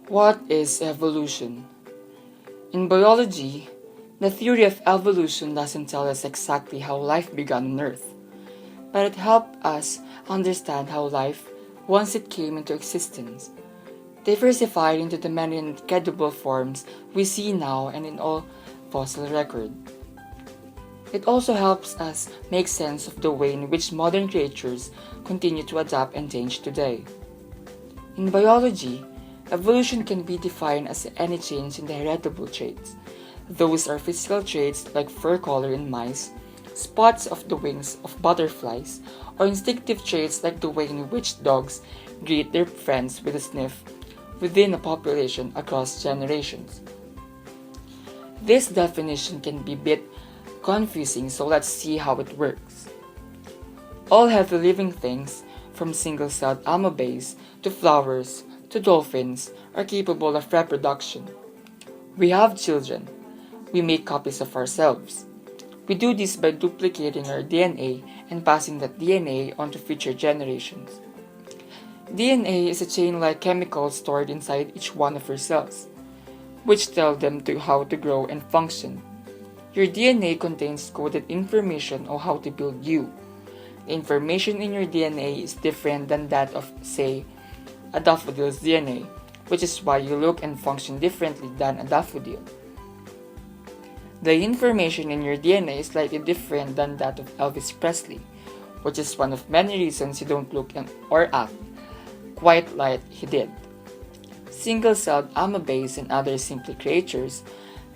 What is evolution? In biology, the theory of evolution doesn't tell us exactly how life began on Earth, but it helps us understand how life, once it came into existence, diversified into the many incredible forms we see now and in all fossil record. It also helps us make sense of the way in which modern creatures continue to adapt and change today. In biology, evolution can be defined as any change in the heritable traits. Those are physical traits like fur color in mice, spots of the wings of butterflies, or instinctive traits like the way in which dogs greet their friends with a sniff within a population across generations. This definition can be a bit confusing, so let's see how it works. All healthy living things, from single-celled amebas to flowers to dolphins, are capable of reproduction. We have children. We make copies of ourselves. We do this by duplicating our DNA and passing that DNA on to future generations. DNA is a chain-like chemical stored inside each one of your cells, which tell them how to grow and function. Your DNA contains coded information on how to build you. The information in your DNA is different than that of, say, a daffodil's DNA, which is why you look and function differently than a daffodil. The information in your DNA is slightly different than that of Elvis Presley, which is one of many reasons you don't look or act quite like he did. Single-celled amebas and other simple creatures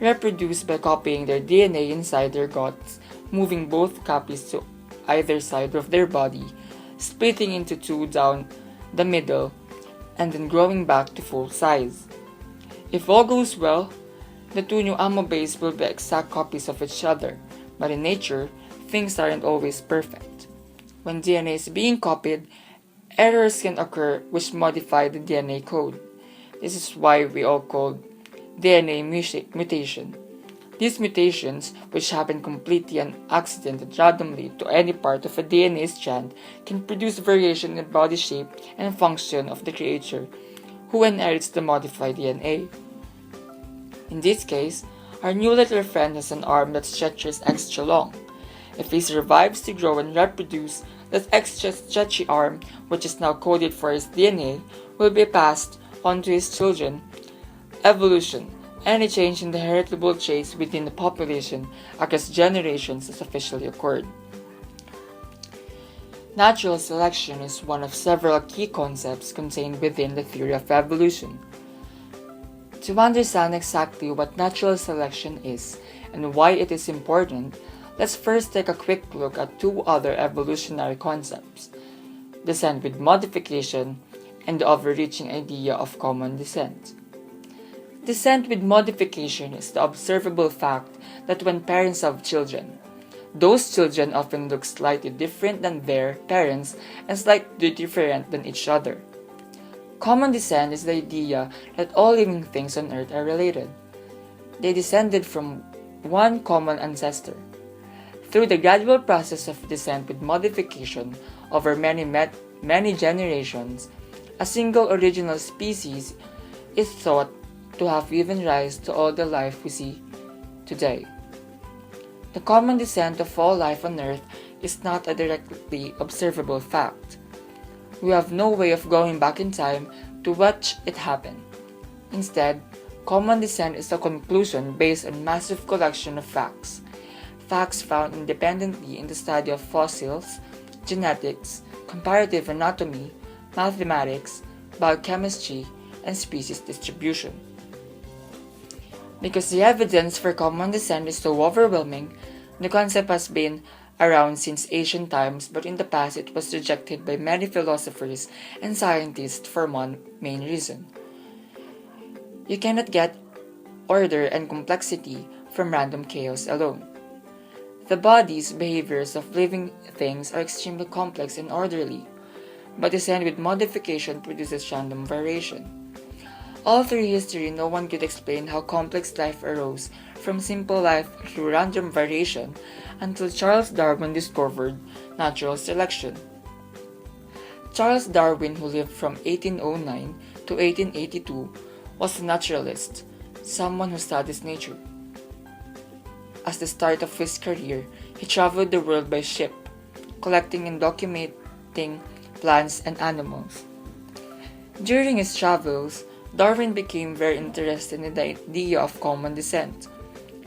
reproduce by copying their DNA inside their guts, moving both copies to either side of their body, splitting into two down the middle, and then growing back to full size. If all goes well, the two new amebas will be exact copies of each other, but in nature, things aren't always perfect. When DNA is being copied, errors can occur which modify the DNA code. This is why we all call DNA mutation. These mutations, which happen completely on accident and randomly to any part of a DNA strand, can produce variation in body shape and function of the creature who inherits the modified DNA. In this case, our new little friend has an arm that stretches extra long. If he survives to grow and reproduce, that extra stretchy arm, which is now coded for his DNA, will be passed on to his children. Evolution. Any change in the heritable traits within the population across generations has officially occurred. Natural selection is one of several key concepts contained within the theory of evolution. To understand exactly what natural selection is and why it is important, let's first take a quick look at two other evolutionary concepts: descent with modification and the overreaching idea of common descent. Descent with modification is the observable fact that when parents have children, those children often look slightly different than their parents and slightly different than each other. Common descent is the idea that all living things on Earth are related. They descended from one common ancestor. Through the gradual process of descent with modification over many generations, a single original species is thought to have given rise to all the life we see today. The common descent of all life on Earth is not a directly observable fact. We have no way of going back in time to watch it happen. Instead, common descent is a conclusion based on massive collection of facts found independently in the study of fossils, genetics, comparative anatomy, mathematics, biochemistry, and species distribution. Because the evidence for common descent is so overwhelming, the concept has been around since ancient times, but in the past it was rejected by many philosophers and scientists for one main reason. You cannot get order and complexity from random chaos alone. The bodies, behaviors of living things are extremely complex and orderly, but descent with modification produces random variation. All through history, no one could explain how complex life arose from simple life through random variation until Charles Darwin discovered natural selection. Charles Darwin, who lived from 1809 to 1882, was a naturalist, someone who studies nature. At the start of his career, he traveled the world by ship, collecting and documenting plants and animals. During his travels, Darwin became very interested in the idea of common descent.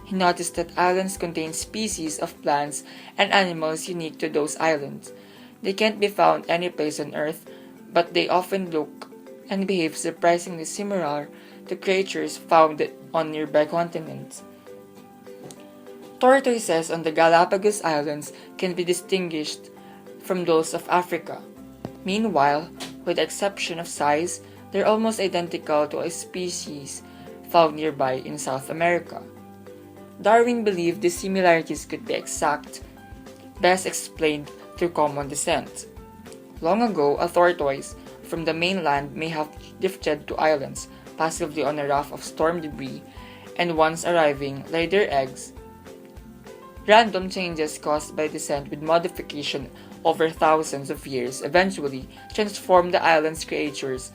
He noticed that islands contain species of plants and animals unique to those islands. They can't be found any place on Earth, but they often look and behave surprisingly similar to creatures found on nearby continents. Tortoises on the Galapagos Islands can be distinguished from those of Africa. Meanwhile, with the exception of size, they're almost identical to a species found nearby in South America. Darwin believed these similarities could be exact, best explained through common descent. Long ago, a tortoise from the mainland may have drifted to islands, possibly on a raft of storm debris, and once arriving, laid their eggs. Random changes caused by descent with modification over thousands of years eventually transformed the island's creatures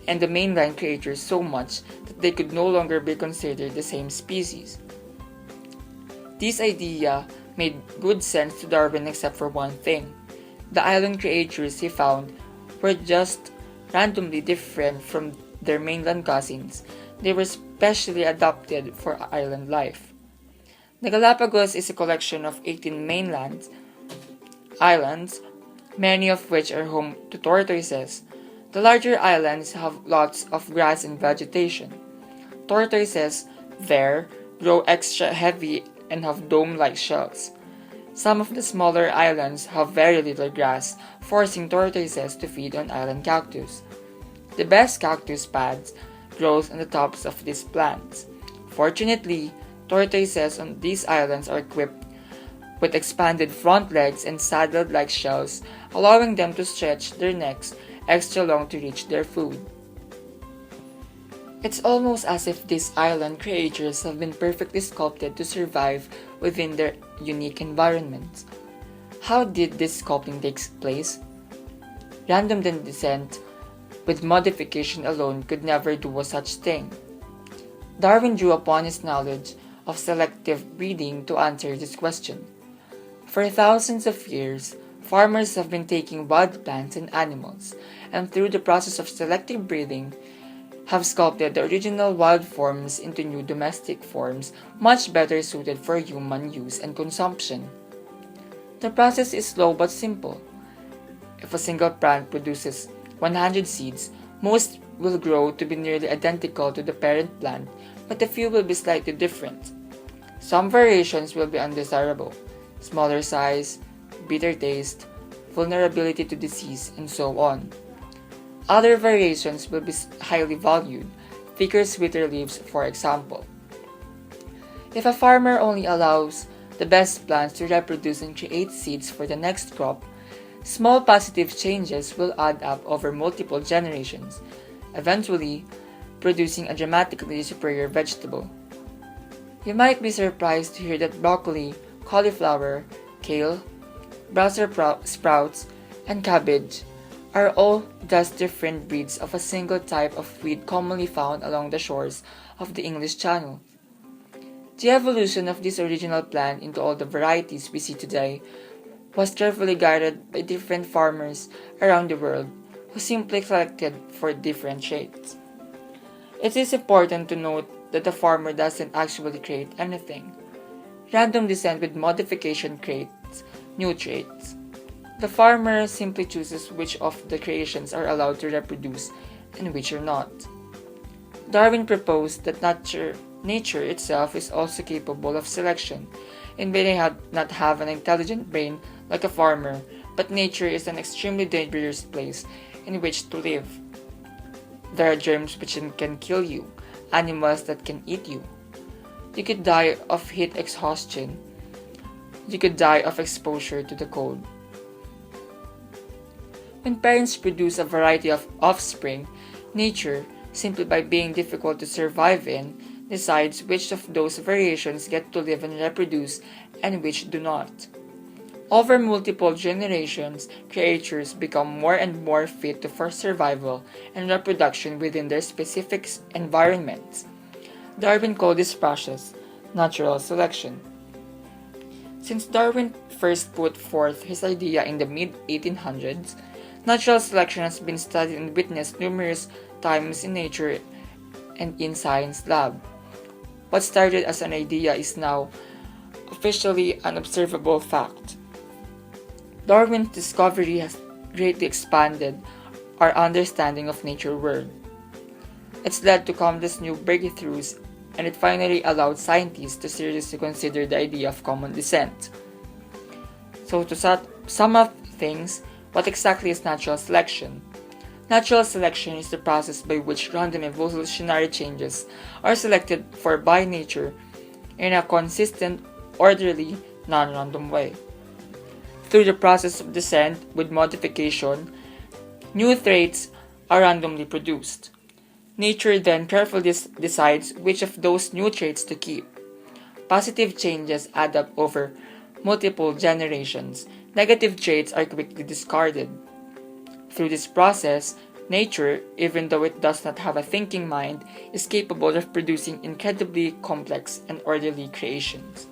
and the mainland creatures so much that they could no longer be considered the same species. This idea made good sense to Darwin except for one thing. The island creatures he found were just randomly different from their mainland cousins. They were specially adapted for island life. The Galapagos is a collection of 18 mainland islands, many of which are home to tortoises. The larger islands have lots of grass and vegetation. Tortoises there grow extra heavy and have dome-like shells. Some of the smaller islands have very little grass, forcing tortoises to feed on island cactus. The best cactus pads grow on the tops of these plants. Fortunately, tortoises on these islands are equipped with expanded front legs and saddle-like shells, allowing them to stretch their necks extra long to reach their food. It's almost as if these island creatures have been perfectly sculpted to survive within their unique environments. How did this sculpting take place? Random descent with modification alone could never do a such thing. Darwin drew upon his knowledge of selective breeding to answer this question. For thousands of years, farmers have been taking wild plants and animals, and through the process of selective breeding, have sculpted the original wild forms into new domestic forms much better suited for human use and consumption. The process is slow but simple. If a single plant produces 100 seeds, most will grow to be nearly identical to the parent plant, but a few will be slightly different. Some variations will be undesirable: smaller size, bitter taste, vulnerability to disease, and so on. Other variations will be highly valued, thicker, sweeter leaves, for example. If a farmer only allows the best plants to reproduce and create seeds for the next crop, small positive changes will add up over multiple generations, eventually producing a dramatically superior vegetable. You might be surprised to hear that broccoli, cauliflower, kale, Brussels sprouts, and cabbage are all just different breeds of a single type of weed commonly found along the shores of the English Channel. The evolution of this original plant into all the varieties we see today was carefully guided by different farmers around the world who simply selected for different traits. It is important to note that the farmer doesn't actually create anything. Random descent with modification creates new traits. The farmer simply chooses which of the creations are allowed to reproduce and which are not. Darwin proposed that nature itself is also capable of selection. It may not have an intelligent brain like a farmer, but nature is an extremely dangerous place in which to live. There are germs which can kill you, animals that can eat you. You could die of heat exhaustion. You could die of exposure to the cold. When parents produce a variety of offspring, nature, simply by being difficult to survive in, decides which of those variations get to live and reproduce and which do not. Over multiple generations, creatures become more and more fit for survival and reproduction within their specific environments. Darwin called this process natural selection. Since Darwin first put forth his idea in the mid 1800s, natural selection has been studied and witnessed numerous times in nature and in science lab. What started as an idea is now officially an observable fact. Darwin's discovery has greatly expanded our understanding of nature world. It's led to countless new breakthroughs, and it finally allowed scientists to seriously consider the idea of common descent. So to sum up things, what exactly is natural selection? Natural selection is the process by which random evolutionary changes are selected for by nature in a consistent, orderly, non-random way. Through the process of descent with modification, new traits are randomly produced. Nature then carefully decides which of those new traits to keep. Positive changes add up over multiple generations. Negative traits are quickly discarded. Through this process, nature, even though it does not have a thinking mind, is capable of producing incredibly complex and orderly creations.